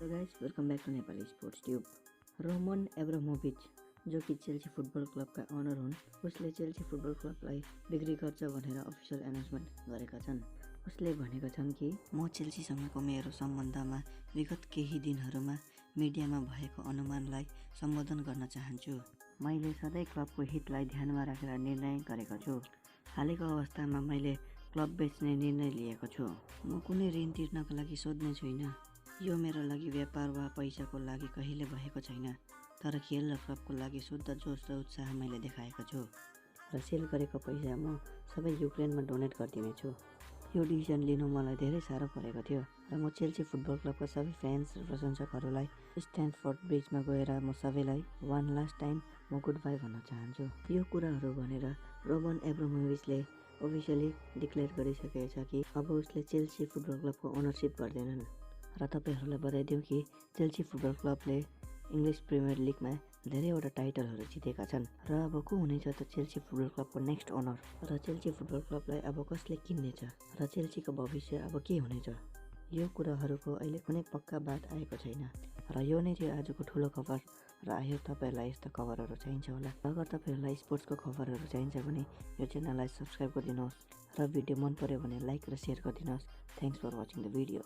Hello guys, welcome back to Nepali sports tube. Roman Abramovich जो कि Chelsea football क्लबका owner हुन्, उसले चेल्सी फुटबल क्लबलाई बिक्री गर्छ भनेर अफिसियल एनाउन्समेन्ट गरेका छन्। उसले भनेका छन् कि म चेल्सीसँगको मेरो सम्बन्धमा विगत केही दिनहरूमा मिडियामा भएको अनुमानलाई सम्बोधन गर्न चाहन्छु। मैले सधैँ क्लबको हितलाई ध्यानमा राखेर निर्णय गरेको छु। हालैको अवस्थामा मैले क्लब बेच्ने निर्णय लिएको छु। म कुनै ऋण तिर्नका लागि सोध्ने छुइनँ। यो मेरो लागि व्यापार वा पैसाको लागि कहिले भएको छैन, तर खेल र क्लबको लागि शुद्ध जोस र उत्साह मैले देखाएको छु र सेल गरेको पैसा म सबै युक्रेनमा डोनेट गरिदिनेछु। यो डिसिजन लिनु मलाई धेरै साह्रो परेको थियो र म चेल्सी फुटबल क्लबका सबै फ्यान्स र प्रशंसकहरूलाई स्ट्यान्फोर्ड ब्रिजमा गएर म सबैलाई वान लास्ट टाइम म गुड बाई भन्न चाहन्छु। यो कुराहरू भनेर रोमन एब्रामोभिचले अफिसियली डिक्लेयर गरिसकेको छ कि अब उसले चेल्सी फुटबल क्लबको ओनरसिप गर्दैनन्। र तपाईहरूलाई बताइदिउँ कि चेल्सी फुटबल क्लबले इङ्ग्लिस प्रिमियर लिगमा धेरैवटा टाइटलहरू जितेका छन् र अब को हुनेछ त चेल्सी फुटबल क्लबको नेक्स्ट ओनर, र चेल्सी फुटबल क्लबलाई अब कसले किन्नेछ र चेल्सीको भविष्य अब के हुनेछ, यो कुराहरूको अहिले कुनै पक्का बात आएको छैन। र यो नै थियो आजको ठुलो खबर र आयो तपाईँहरूलाई यस्ता खबरहरू चाहिन्छ होला। अगर तपाईँहरूलाई स्पोर्ट्सको खबरहरू चाहिन्छ भने यो च्यानललाई सब्सक्राइब गरिदिनुहोस् र भिडियो मन पर्यो भने लाइक र सेयर गरिदिनुहोस्। Thanks for watching the video.